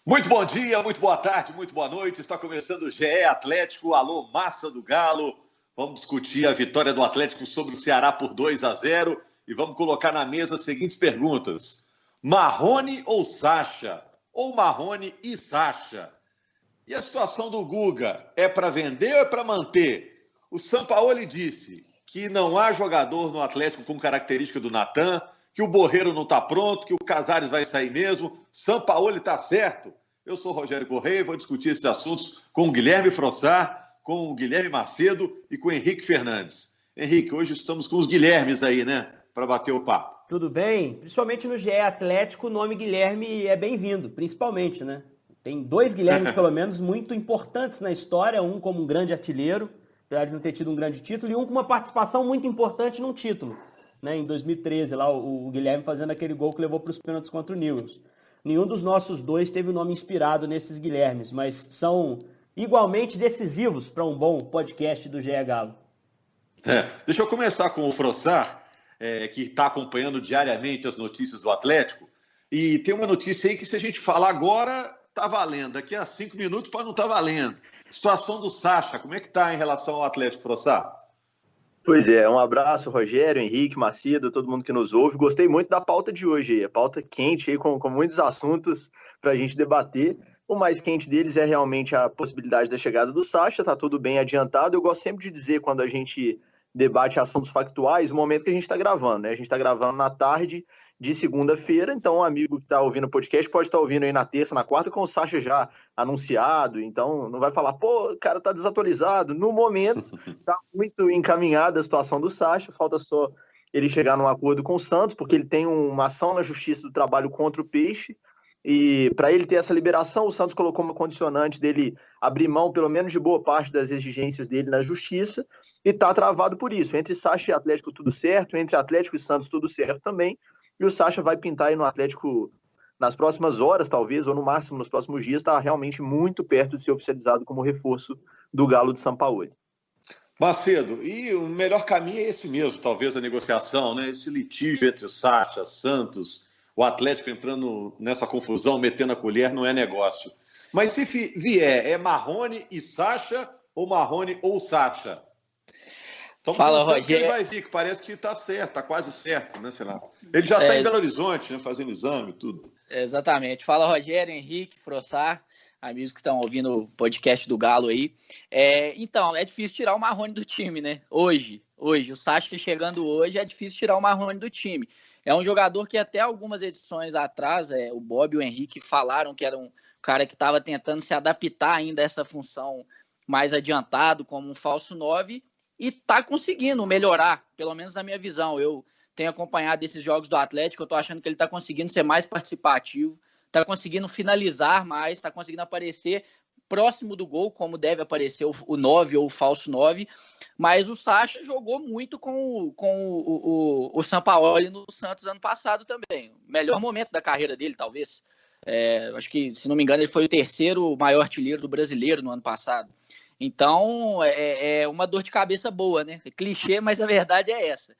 Muito bom dia, muito boa tarde, muito boa noite. Está começando o GE Atlético. Alô, massa do Galo. Vamos discutir a vitória do Atlético sobre o Ceará por 2-0 e vamos colocar na mesa as seguintes perguntas. Marrone ou Sacha? Ou Marrone e Sacha? E a situação do Guga? É para vender ou é para manter? O Sampaoli disse que não há jogador no Atlético com característica do Natan, que o Borreiro não está pronto, que o Casares vai sair mesmo. Sampaoli está certo. Eu sou o Rogério Correia e vou discutir esses assuntos com o Guilherme Frossar, com o Guilherme Macedo e com o Henrique Fernandes. Henrique, hoje estamos com os Guilhermes aí, né? Para bater o papo. Tudo bem? Principalmente no GE Atlético, o nome Guilherme é bem-vindo, principalmente, né? Tem dois Guilhermes, pelo menos, muito importantes na história. Um como um grande artilheiro, apesar de não ter tido um grande título, e um com uma participação muito importante num título. Né, em 2013, lá o Guilherme fazendo aquele gol que levou para os pênaltis contra o Newell's. Nenhum dos nossos dois teve o nome inspirado nesses Guilhermes, mas são igualmente decisivos para um bom podcast do GE Galo. Deixa eu começar com o Frossar, que está acompanhando diariamente as notícias do Atlético. E tem uma notícia aí que, se a gente falar agora, está valendo. Daqui a 5 minutos pode não estar valendo. Situação do Sacha, como é que está em relação ao Atlético, Frossar? Pois é, um abraço, Rogério, Henrique, Macedo, todo mundo que nos ouve. Gostei muito da pauta de hoje, a pauta quente, aí, com muitos assuntos para a gente debater. O mais quente deles é realmente a possibilidade da chegada do Sacha, tá tudo bem adiantado. Eu gosto sempre de dizer, quando a gente debate assuntos factuais, o momento que a gente está gravando, né? A gente está gravando na tarde de segunda-feira, então o amigo que está ouvindo o podcast pode estar ouvindo aí na terça, na quarta, com o Sacha já anunciado, então não vai falar, pô, o cara tá desatualizado. No momento, tá muito encaminhada a situação do Sacha, falta só ele chegar num acordo com o Santos, porque ele tem uma ação na Justiça do Trabalho contra o Peixe, e para ele ter essa liberação, o Santos colocou uma condicionante dele abrir mão, pelo menos, de boa parte das exigências dele na Justiça, e tá travado por isso. Entre Sacha e Atlético tudo certo, entre Atlético e Santos tudo certo também, e o Sacha vai pintar aí no Atlético nas próximas horas, talvez, ou no máximo nos próximos dias, está realmente muito perto de ser oficializado como reforço do Galo de Sampaoli. Macedo, e o melhor caminho é esse mesmo, talvez, a negociação, né? Esse litígio entre o Sacha, Santos, o Atlético entrando nessa confusão, metendo a colher, não é negócio. Mas se vier, é Marrone e Sacha ou Marrone ou Sacha? Então, fala, Rogério. Ele vai vir, que parece que está certo, está quase certo, né, sei lá. Ele já está em Belo Horizonte, né, fazendo exame e tudo. Exatamente. Fala, Rogério, Henrique, Frossar, amigos que estão ouvindo o podcast do Galo aí. Então, é difícil tirar o Marrone do time, né? Hoje, o Sacha chegando hoje, é difícil tirar o Marrone do time. É um jogador que até algumas edições atrás, o Bob e o Henrique falaram que era um cara que estava tentando se adaptar ainda a essa função mais adiantado, como um falso 9, e está conseguindo melhorar, pelo menos na minha visão. Eu tenho acompanhado esses jogos do Atlético, eu estou achando que ele está conseguindo ser mais participativo, está conseguindo finalizar mais, está conseguindo aparecer próximo do gol, como deve aparecer o 9 ou o falso 9, mas o Sacha jogou muito com o Sampaoli no Santos ano passado também. O melhor momento da carreira dele, talvez. Acho que, se não me engano, ele foi o terceiro maior artilheiro do brasileiro no ano passado. Então, é uma dor de cabeça boa, né? É clichê, mas a verdade é essa.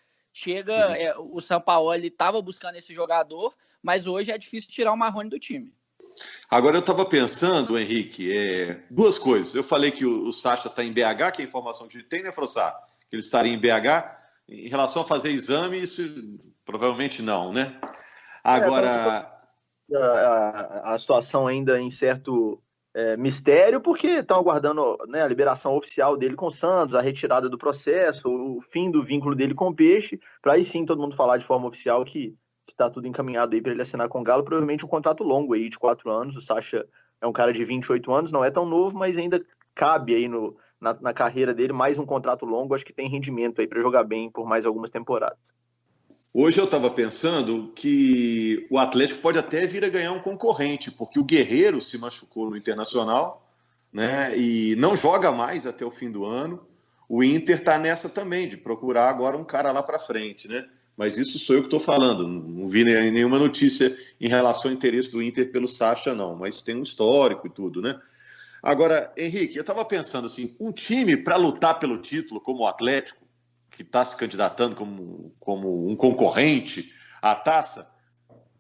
O Sampaoli estava buscando esse jogador, mas hoje é difícil tirar o Marrone do time. Agora, eu estava pensando, Henrique, duas coisas. Eu falei que o Sacha está em BH, que é a informação que a gente tem, né, Frossar? Que ele estaria em BH. Em relação a fazer exame, isso provavelmente não, né? Agora... A situação ainda em certo... mistério, porque estão aguardando, né, a liberação oficial dele com o Santos, a retirada do processo, o fim do vínculo dele com o Peixe, para aí sim todo mundo falar de forma oficial que está tudo encaminhado aí para ele assinar com o Galo, provavelmente um contrato longo aí de 4 anos. O Sacha é um cara de 28 anos, não é tão novo, mas ainda cabe aí na carreira dele mais um contrato longo. Acho que tem rendimento aí para jogar bem por mais algumas temporadas. Hoje eu estava pensando que o Atlético pode até vir a ganhar um concorrente, porque o Guerreiro se machucou no Internacional, né, e não joga mais até o fim do ano. O Inter está nessa também, de procurar agora um cara lá para frente, né? Mas isso sou eu que estou falando, não vi nenhuma notícia em relação ao interesse do Inter pelo Sacha, não, mas tem um histórico e tudo, né? Agora, Henrique, eu estava pensando assim, um time para lutar pelo título, como o Atlético, que está se candidatando como um concorrente à taça,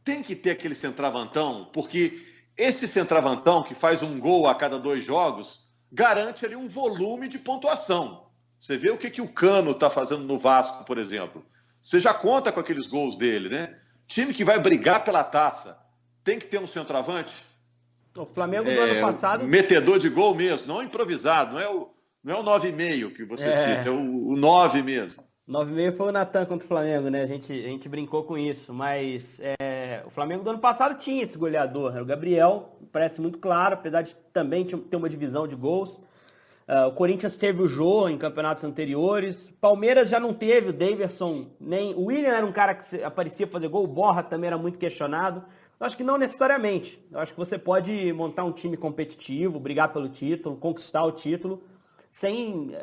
tem que ter aquele centroavantão, porque esse centroavantão que faz um gol a cada 2 jogos garante ali um volume de pontuação. Você vê o que o Cano está fazendo no Vasco, por exemplo. Você já conta com aqueles gols dele, né? Time que vai brigar pela taça tem que ter um centroavante. O Flamengo do ano passado... Metedor de gol mesmo, não improvisado, não é o 9,5 que você cita, é o 9 mesmo. 9,5 foi o Natan contra o Flamengo, né? A gente brincou com isso, mas o Flamengo do ano passado tinha esse goleador, né? O Gabriel, parece muito claro, apesar de também ter uma divisão de gols. O Corinthians teve o Jô em campeonatos anteriores. Palmeiras já não teve, o Daverson, nem o William era um cara que aparecia fazer gol, o Borja também era muito questionado. Eu acho que não necessariamente. Eu acho que você pode montar um time competitivo, brigar pelo título, conquistar o título,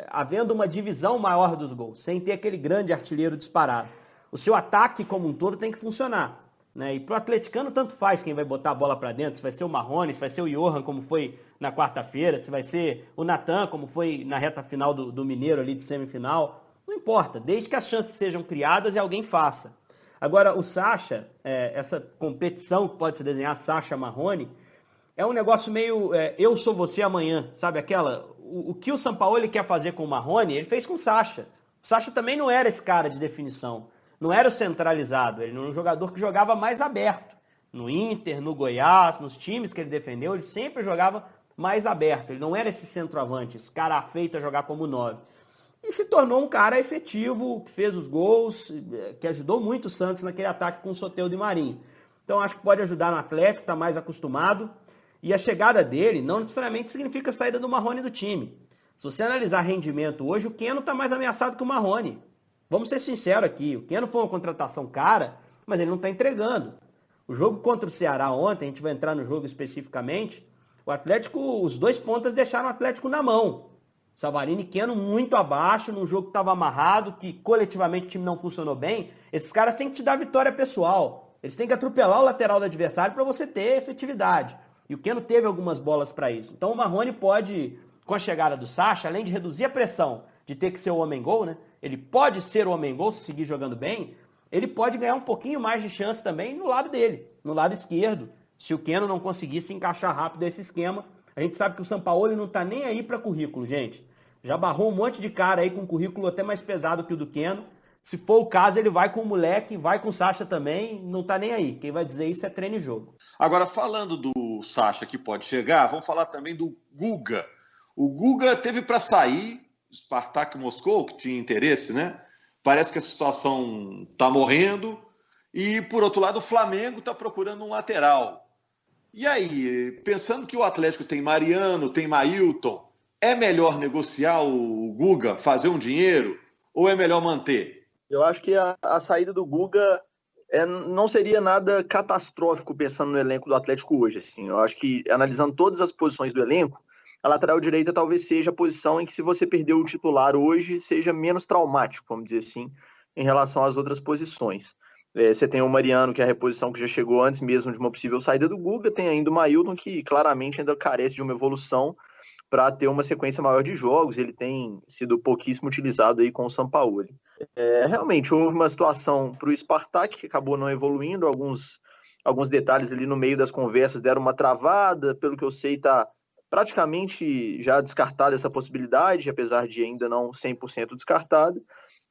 havendo uma divisão maior dos gols, sem ter aquele grande artilheiro disparado. O seu ataque como um todo tem que funcionar, né? E pro atleticano tanto faz quem vai botar a bola para dentro, se vai ser o Marrone, se vai ser o Johan, como foi na quarta-feira, se vai ser o Natan, como foi na reta final do Mineiro ali de semifinal. Não importa, desde que as chances sejam criadas e alguém faça. Agora, o Sacha, essa competição que pode se desenhar, Sacha-Marrone, é um negócio meio eu sou você amanhã, sabe aquela... O que o Sampaoli quer fazer com o Marrone, ele fez com o Sacha. O Sacha também não era esse cara de definição. Não era o centralizado. Ele era um jogador que jogava mais aberto. No Inter, no Goiás, nos times que ele defendeu, ele sempre jogava mais aberto. Ele não era esse centroavante, esse cara afeito a jogar como 9. E se tornou um cara efetivo, que fez os gols, que ajudou muito o Santos naquele ataque com o Soteldo e Marinho. Então acho que pode ajudar no Atlético, está mais acostumado. E a chegada dele não necessariamente significa a saída do Marrone do time. Se você analisar rendimento hoje, o Keno está mais ameaçado que o Marrone. Vamos ser sinceros aqui, o Keno foi uma contratação cara, mas ele não está entregando. O jogo contra o Ceará ontem, a gente vai entrar no jogo especificamente, o Atlético, os 2 pontas deixaram o Atlético na mão. Savarino e Keno muito abaixo, num jogo que estava amarrado, que coletivamente o time não funcionou bem. Esses caras têm que te dar vitória pessoal. Eles têm que atropelar o lateral do adversário para você ter efetividade. E o Keno teve algumas bolas para isso. Então o Marrone pode, com a chegada do Sacha, além de reduzir a pressão de ter que ser o homem-gol, né? Ele pode ser o homem-gol se seguir jogando bem, ele pode ganhar um pouquinho mais de chance também no lado dele, no lado esquerdo. Se o Keno não conseguisse encaixar rápido esse esquema, a gente sabe que o Sampaoli não tá nem aí para currículo, gente. Já barrou um monte de cara aí com currículo até mais pesado que o do Keno. Se for o caso, ele vai com o moleque, vai com o Sacha também, não tá nem aí. Quem vai dizer isso é treino e jogo. Agora, falando do Sacha que pode chegar, vamos falar também do Guga. O Guga teve para sair, Spartak Moscou, que tinha interesse, né? Parece que a situação tá morrendo. E, por outro lado, o Flamengo tá procurando um lateral. E aí, pensando que o Atlético tem Mariano, tem Mailton, é melhor negociar o Guga, fazer um dinheiro, ou é melhor manter? Eu acho que a saída do Guga não seria nada catastrófico pensando no elenco do Atlético hoje. Assim. Eu acho que, analisando todas as posições do elenco, a lateral direita talvez seja a posição em que, se você perder o titular hoje, seja menos traumático, vamos dizer assim, em relação às outras posições. Você tem o Mariano, que é a reposição que já chegou antes mesmo de uma possível saída do Guga, tem ainda o Mailton, que claramente ainda carece de uma evolução para ter uma sequência maior de jogos. Ele tem sido pouquíssimo utilizado aí com o Sampaoli. Realmente, houve uma situação para o Spartak que acabou não evoluindo, alguns detalhes ali no meio das conversas deram uma travada, pelo que eu sei está praticamente já descartada essa possibilidade, apesar de ainda não 100% descartada,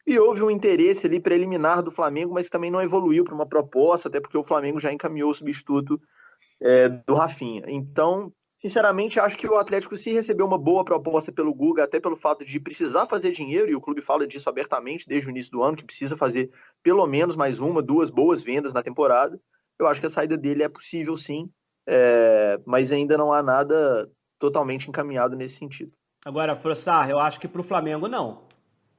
e houve um interesse ali preliminar do Flamengo, mas também não evoluiu para uma proposta, até porque o Flamengo já encaminhou o substituto do Rafinha. Então, sinceramente, acho que o Atlético, se receber uma boa proposta pelo Guga, até pelo fato de precisar fazer dinheiro, e o clube fala disso abertamente desde o início do ano, que precisa fazer pelo menos mais 1-2 boas vendas na temporada, eu acho que a saída dele é possível sim, mas ainda não há nada totalmente encaminhado nesse sentido. Agora, Frossar, eu acho que para o Flamengo não.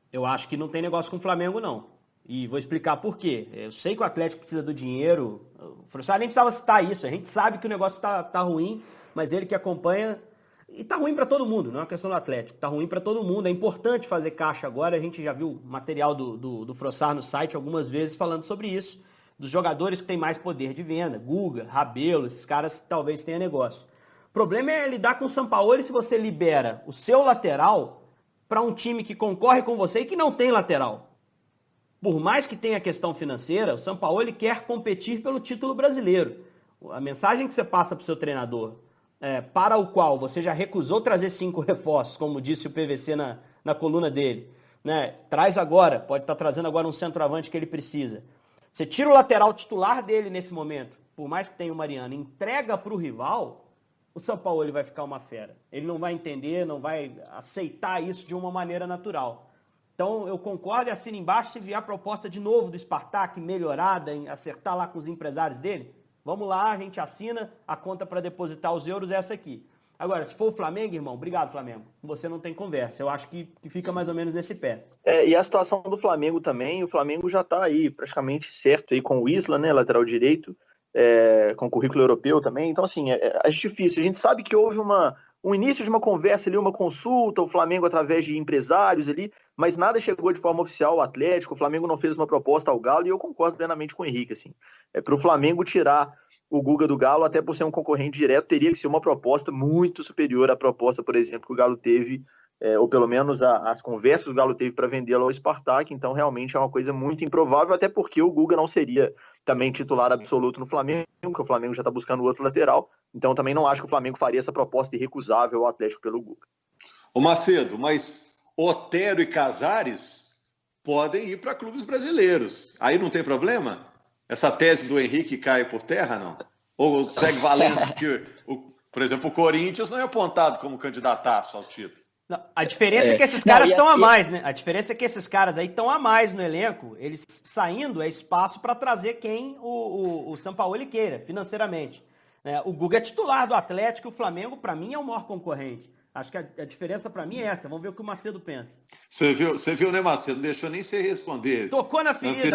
Eu acho que não tem negócio com o Flamengo não. E vou explicar por quê. Eu sei que o Atlético precisa do dinheiro, o Frossar nem precisava citar isso, a gente sabe que o negócio tá ruim, mas ele que acompanha, e tá ruim para todo mundo, não é uma questão do Atlético, tá ruim para todo mundo, é importante fazer caixa agora, a gente já viu material do Frossar no site algumas vezes falando sobre isso, dos jogadores que têm mais poder de venda, Guga, Rabelo, esses caras talvez tenham negócio. O problema é lidar com o Sampaoli se você libera o seu lateral para um time que concorre com você e que não tem lateral. Por mais que tenha a questão financeira, o Sampaoli quer competir pelo título brasileiro. A mensagem que você passa para o seu treinador, para o qual você já recusou trazer 5 reforços, como disse o PVC na coluna dele, né? Traz agora, pode estar trazendo agora um centroavante que ele precisa. Você tira o lateral titular dele nesse momento, por mais que tenha o Mariano, entrega para o rival, o Sampaoli vai ficar uma fera. Ele não vai entender, não vai aceitar isso de uma maneira natural. Então, eu concordo e assino embaixo se vier a proposta de novo do Spartak, melhorada, em acertar lá com os empresários dele. Vamos lá, a gente assina, a conta para depositar os euros é essa aqui. Agora, se for o Flamengo, irmão, obrigado, Flamengo. Você não tem conversa. Eu acho que fica mais ou menos nesse pé. E a situação do Flamengo também, o Flamengo já está aí praticamente certo aí com o Isla, né, lateral direito, com currículo europeu também. Então, assim, acho difícil. A gente sabe que houve um início de uma conversa ali, uma consulta, o Flamengo através de empresários ali, mas nada chegou de forma oficial ao Atlético, o Flamengo não fez uma proposta ao Galo, e eu concordo plenamente com o Henrique, assim. Para o Flamengo tirar o Guga do Galo, até por ser um concorrente direto, teria que ser uma proposta muito superior à proposta, por exemplo, que o Galo teve, ou pelo menos as conversas que o Galo teve para vendê-lo ao Spartak, então realmente é uma coisa muito improvável, até porque o Guga não seria também titular absoluto no Flamengo, porque o Flamengo já está buscando o outro lateral, então também não acho que o Flamengo faria essa proposta irrecusável ao Atlético pelo Guga. Ô Macedo, mas Otero e Casares podem ir para clubes brasileiros, aí não tem problema? Essa tese do Henrique cai por terra, não? Ou segue valendo que, por exemplo, o Corinthians não é apontado como candidataço ao título? Não, a diferença é que esses caras estão a mais, né? A diferença é que esses caras aí estão a mais no elenco. Eles saindo é espaço para trazer quem o Sampaoli queira, financeiramente. O Guga é titular do Atlético, o Flamengo, para mim, é o maior concorrente. Acho que a diferença para mim é essa. Vamos ver o que o Macedo pensa. Você viu, né, Macedo? Não deixou nem você responder. Tocou na ferida.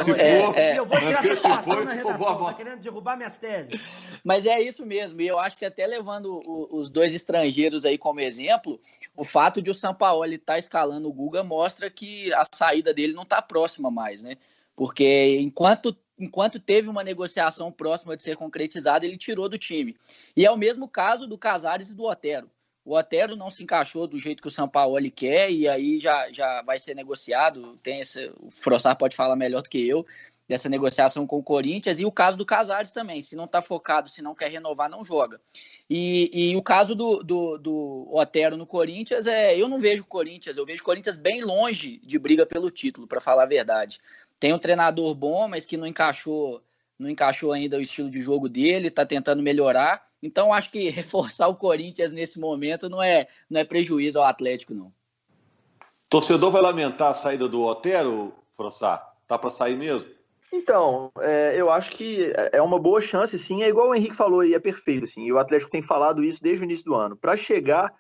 Eu vou tirar essa situação na ficou redação. Tá querendo derrubar minhas teses. Mas é isso mesmo. E eu acho que até levando os dois estrangeiros aí como exemplo, o fato de o Sampaoli estar escalando o Guga mostra que a saída dele não está próxima mais, né? Porque enquanto teve uma negociação próxima de ser concretizada, ele tirou do time. E é o mesmo caso do Casares e do Otero. O Otero não se encaixou do jeito que o Sampaoli quer e aí já vai ser negociado. O Frossar pode falar melhor do que eu dessa negociação com o Corinthians. E o caso do Casares também. Se não está focado, se não quer renovar, não joga. E o caso do Otero no Corinthians, eu não vejo Corinthians. Eu vejo Corinthians bem longe de briga pelo título, para falar a verdade. Tem um treinador bom, mas que não encaixou ainda o estilo de jogo dele, está tentando melhorar. Então, acho que reforçar o Corinthians nesse momento não é prejuízo ao Atlético, não. Torcedor vai lamentar a saída do Otero, Frossar? Tá para sair mesmo? Então, eu acho que é uma boa chance, sim. É igual o Henrique falou aí, é perfeito, assim. E o Atlético tem falado isso desde o início do ano. Para chegar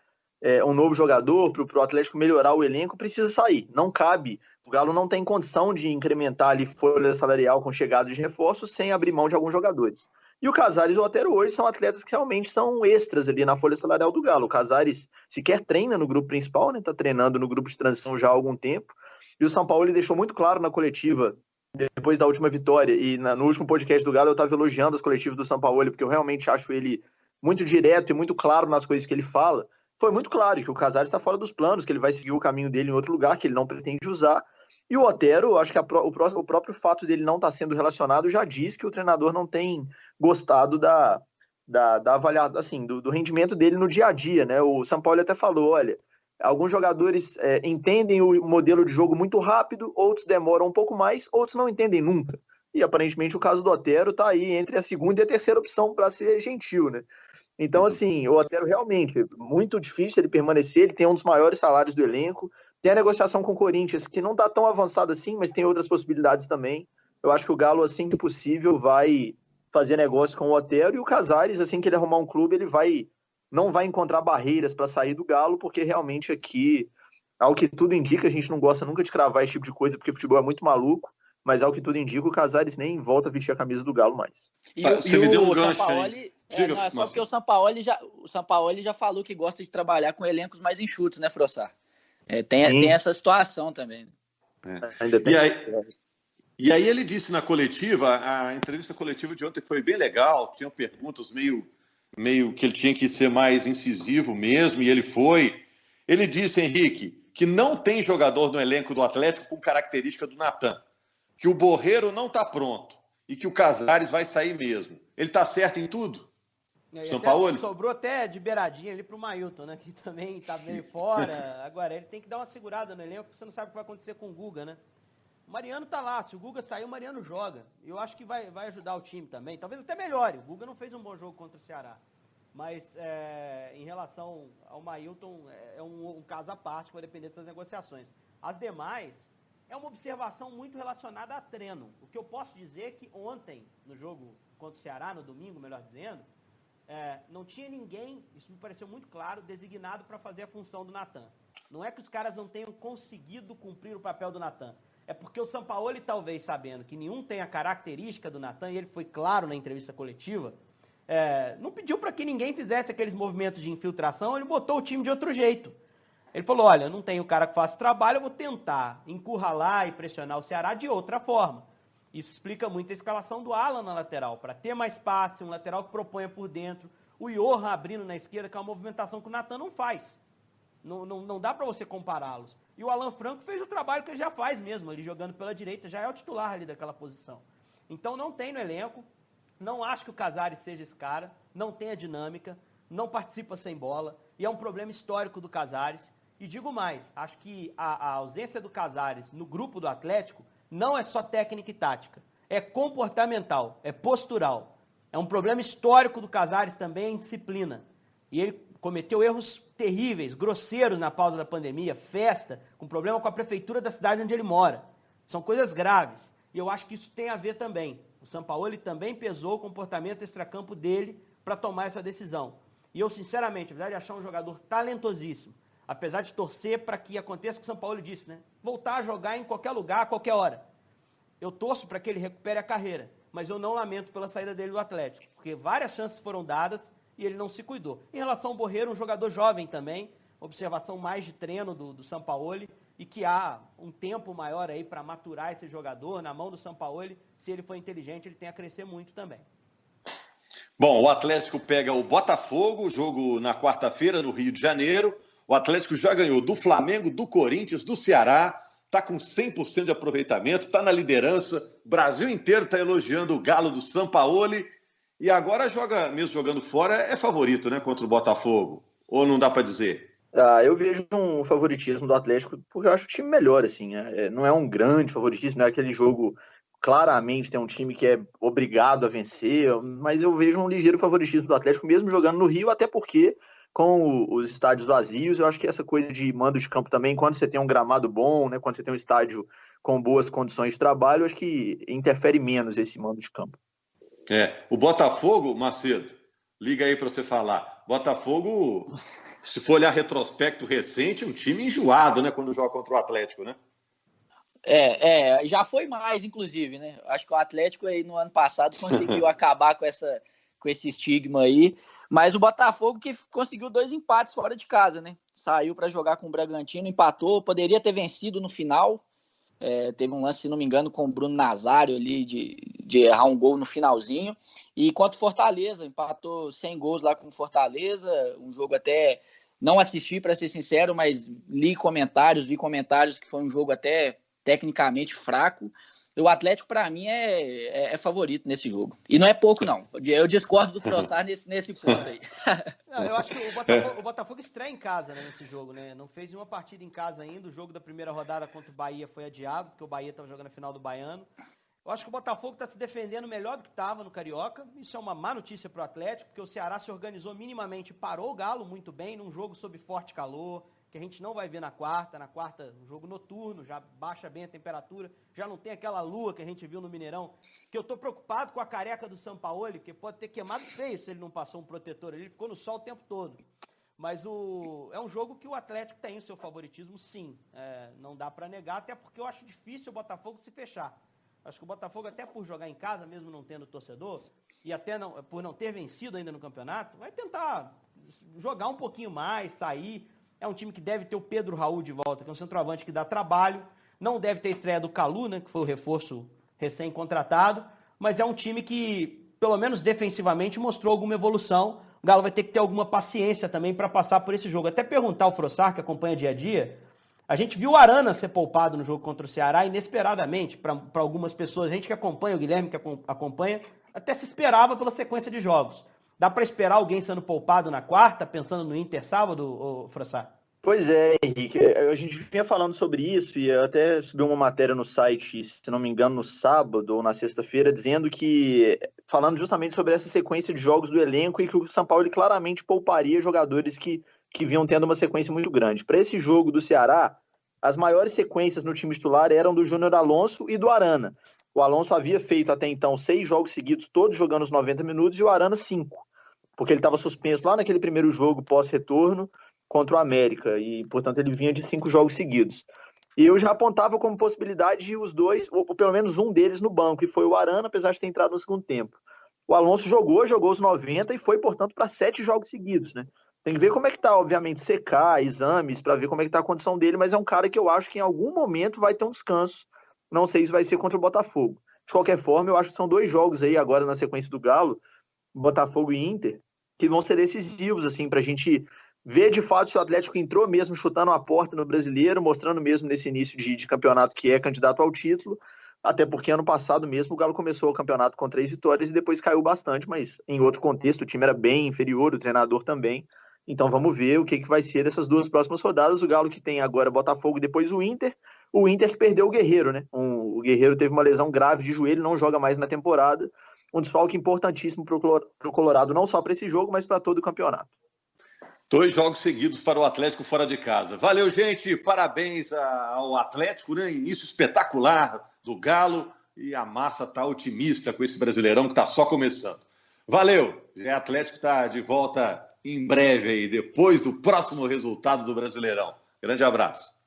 um novo jogador, para o Atlético melhorar o elenco, precisa sair. Não cabe. O Galo não tem condição de incrementar ali folha salarial com chegada de reforços sem abrir mão de alguns jogadores. E o Casares e o Otero hoje são atletas que realmente são extras ali na folha salarial do Galo. O Casares sequer treina no grupo principal, né? Tá treinando no grupo de transição já há algum tempo. E o Sampaoli deixou muito claro na coletiva, depois da última vitória, e no último podcast do Galo eu estava elogiando as coletivas do Sampaoli, porque eu realmente acho ele muito direto e muito claro nas coisas que ele fala. Foi muito claro que o Casares está fora dos planos, que ele vai seguir o caminho dele em outro lugar, que ele não pretende usar. E o Otero, acho que o próprio fato dele não estar sendo relacionado já diz que o treinador não tem gostado da avaliação, assim, do rendimento dele no dia a dia, né? O Sampaoli até falou, olha, alguns jogadores entendem o modelo de jogo muito rápido, outros demoram um pouco mais, outros não entendem nunca. E aparentemente o caso do Otero está aí entre a segunda e a terceira opção, para ser gentil, né? Então, assim, o Otero realmente, muito difícil ele permanecer, ele tem um dos maiores salários do elenco, tem a negociação com o Corinthians, que não está tão avançada assim, mas tem outras possibilidades também. Eu acho que o Galo, assim que possível, vai fazer negócio com o Otero, e o Casares, assim que ele arrumar um clube, ele não vai encontrar barreiras para sair do Galo, porque realmente aqui, ao que tudo indica, a gente não gosta nunca de cravar esse tipo de coisa, porque o futebol é muito maluco, mas ao que tudo indica, o Casares nem volta a vestir a camisa do Galo mais. Você me deu um gancho Sampaoli, aí. Não é só porque o Sampaoli já falou que gosta de trabalhar com elencos mais enxutos, né, Frossar? Tem essa situação também. Ainda tem. E aí ele disse na coletiva, a entrevista coletiva de ontem foi bem legal, tinham perguntas meio que ele tinha que ser mais incisivo mesmo, e ele foi. Ele disse, Henrique, que não tem jogador no elenco do Atlético com característica do Natan, que o Borreiro não está pronto, e que o Casares vai sair mesmo. Ele está certo em tudo? Sampaoli? Sobrou até de beiradinha ali para o Mailton, né? Que também está meio fora. Agora, ele tem que dar uma segurada no elenco, porque você não sabe o que vai acontecer com o Guga, né? O Mariano tá lá. Se o Guga sair, o Mariano joga. Eu acho que vai ajudar o time também. Talvez até melhore. O Guga não fez um bom jogo contra o Ceará. Mas em relação ao Mailton, é um caso à parte, vai depender dessas negociações. As demais, é uma observação muito relacionada a treino. O que eu posso dizer é que ontem, no jogo contra o Ceará, no domingo, melhor dizendo, não tinha ninguém, isso me pareceu muito claro, designado para fazer a função do Natan. Não é que os caras não tenham conseguido cumprir o papel do Natan. É porque o Sampaoli, talvez sabendo que nenhum tem a característica do Natan, e ele foi claro na entrevista coletiva, não pediu para que ninguém fizesse aqueles movimentos de infiltração, ele botou o time de outro jeito. Ele falou, olha, eu não tenho cara que faça trabalho, eu vou tentar encurralar e pressionar o Ceará de outra forma. Isso explica muito a escalação do Alan na lateral, para ter mais passe, um lateral que proponha por dentro. O Johan abrindo na esquerda, que é uma movimentação que o Natan não faz. Não dá para você compará-los. E o Alan Franco fez o trabalho que ele já faz mesmo, ele jogando pela direita, já é o titular ali daquela posição. Então não tem no elenco, não acho que o Casares seja esse cara, não tem a dinâmica, não participa sem bola, e é um problema histórico do Casares. E digo mais, acho que a ausência do Casares no grupo do Atlético não é só técnica e tática, é comportamental, é postural. É um problema histórico do Casares também, a indisciplina. E ele cometeu erros terríveis, grosseiros na pausa da pandemia, festa, com problema com a prefeitura da cidade onde ele mora. São coisas graves. E eu acho que isso tem a ver também. O Sampaoli também pesou o comportamento extracampo dele para tomar essa decisão. E eu, sinceramente, apesar de achar um jogador talentosíssimo, apesar de torcer para que aconteça o que o Sampaoli disse, né? Voltar a jogar em qualquer lugar, a qualquer hora. Eu torço para que ele recupere a carreira, mas eu não lamento pela saída dele do Atlético, porque várias chances foram dadas e ele não se cuidou. Em relação ao Borreiro, um jogador jovem também, observação mais de treino do Sampaoli, e que há um tempo maior aí para maturar esse jogador na mão do Sampaoli. Se ele for inteligente, ele tem a crescer muito também. Bom, o Atlético pega o Botafogo, jogo na quarta-feira no Rio de Janeiro. O Atlético já ganhou do Flamengo, do Corinthians, do Ceará, está com 100% de aproveitamento, está na liderança, o Brasil inteiro está elogiando o Galo do Sampaoli, e agora mesmo jogando fora, é favorito, né, contra o Botafogo, ou não dá para dizer? Eu vejo um favoritismo do Atlético, porque eu acho o time melhor, assim, não é um grande favoritismo, não é aquele jogo, claramente tem um time que é obrigado a vencer, mas eu vejo um ligeiro favoritismo do Atlético, mesmo jogando no Rio, até porque com os estádios vazios, eu acho que essa coisa de mando de campo também, quando você tem um gramado bom, né, quando você tem um estádio com boas condições de trabalho, eu acho que interfere menos esse mando de campo. O Botafogo, Macedo, liga aí para você falar. Botafogo, se for olhar retrospecto recente, um time enjoado, né, quando joga contra o Atlético, né? Já foi mais, inclusive, né? Acho que o Atlético aí no ano passado conseguiu acabar com esse estigma aí. Mas o Botafogo que conseguiu 2 empates fora de casa, né? Saiu para jogar com o Bragantino, empatou, poderia ter vencido no final. Teve um lance, se não me engano, com o Bruno Nazário ali de errar um gol no finalzinho. E contra o Fortaleza, empatou 100 gols lá com o Fortaleza. Um jogo até não assisti, para ser sincero, mas vi comentários que foi um jogo até tecnicamente fraco. O Atlético, para mim, é favorito nesse jogo. E não é pouco, não. Eu discordo do Frossar nesse ponto aí. Não, eu acho que o Botafogo estreia em casa, né, nesse jogo, né? Não fez nenhuma partida em casa ainda. O jogo da primeira rodada contra o Bahia foi adiado, porque o Bahia estava jogando a final do Baiano. Eu acho que o Botafogo está se defendendo melhor do que estava no Carioca. Isso é uma má notícia para o Atlético, porque o Ceará se organizou minimamente, parou o Galo muito bem, num jogo sob forte calor, que a gente não vai ver na quarta. Na quarta, um jogo noturno, já baixa bem a temperatura, já não tem aquela lua que a gente viu no Mineirão, que eu tô preocupado com a careca do Sampaoli, porque pode ter queimado feio se ele não passou um protetor, ele ficou no sol o tempo todo. Mas é um jogo que o Atlético tem o seu favoritismo, sim, não dá para negar, até porque eu acho difícil o Botafogo se fechar. Acho que o Botafogo, até por jogar em casa, mesmo não tendo torcedor, e até por não ter vencido ainda no campeonato, vai tentar jogar um pouquinho mais, sair. É um time que deve ter o Pedro Raul de volta, que é um centroavante que dá trabalho. Não deve ter estreia do Calu, né, que foi o reforço recém-contratado. Mas é um time que, pelo menos defensivamente, mostrou alguma evolução. O Galo vai ter que ter alguma paciência também para passar por esse jogo. Até perguntar ao Frossar, que acompanha dia a dia, A gente viu o Arana ser poupado no jogo contra o Ceará inesperadamente, para algumas pessoas, a gente que acompanha, o Guilherme que acompanha, até se esperava pela sequência de jogos. Dá para esperar alguém sendo poupado na quarta, pensando no Inter sábado, Frossá? Pois é, Henrique, a gente vinha falando sobre isso e eu até subi uma matéria no site, se não me engano, no sábado ou na sexta-feira, dizendo que, falando justamente sobre essa sequência de jogos do elenco e que o São Paulo ele claramente pouparia jogadores que vinham tendo uma sequência muito grande. Para esse jogo do Ceará, as maiores sequências no time titular eram do Júnior Alonso e do Arana. O Alonso havia feito até então 6 jogos seguidos, todos jogando os 90 minutos, e o Arana 5, porque ele estava suspenso lá naquele primeiro jogo pós-retorno contra o América, e, portanto, ele vinha de 5 jogos seguidos. E eu já apontava como possibilidade os dois, ou pelo menos um deles no banco, e foi o Arana, apesar de ter entrado no segundo tempo. O Alonso jogou os 90 e foi, portanto, para 7 jogos seguidos, né? Tem que ver como é que tá, obviamente, secar, exames, para ver como é que tá a condição dele, mas é um cara que eu acho que em algum momento vai ter um descanso. Não sei se vai ser contra o Botafogo. De qualquer forma, eu acho que são 2 jogos aí agora na sequência do Galo, Botafogo e Inter, que vão ser decisivos, assim, pra gente ver de fato se o Atlético entrou mesmo chutando a porta no Brasileiro, mostrando mesmo nesse início de campeonato que é candidato ao título, até porque ano passado mesmo o Galo começou o campeonato com 3 vitórias e depois caiu bastante, mas em outro contexto o time era bem inferior, o treinador também. Então vamos ver o que vai ser dessas 2 próximas rodadas. O Galo que tem agora Botafogo e depois o Inter que perdeu o Guerreiro, né? O Guerreiro teve uma lesão grave de joelho, não joga mais na temporada. Um desfalque importantíssimo para o Colorado, não só para esse jogo, mas para todo o campeonato. 2 jogos seguidos para o Atlético fora de casa. Valeu, gente. Parabéns ao Atlético, né? Início espetacular do Galo. E a massa está otimista com esse Brasileirão que está só começando. Valeu. O Atlético está de volta em breve aí, depois do próximo resultado do Brasileirão. Grande abraço.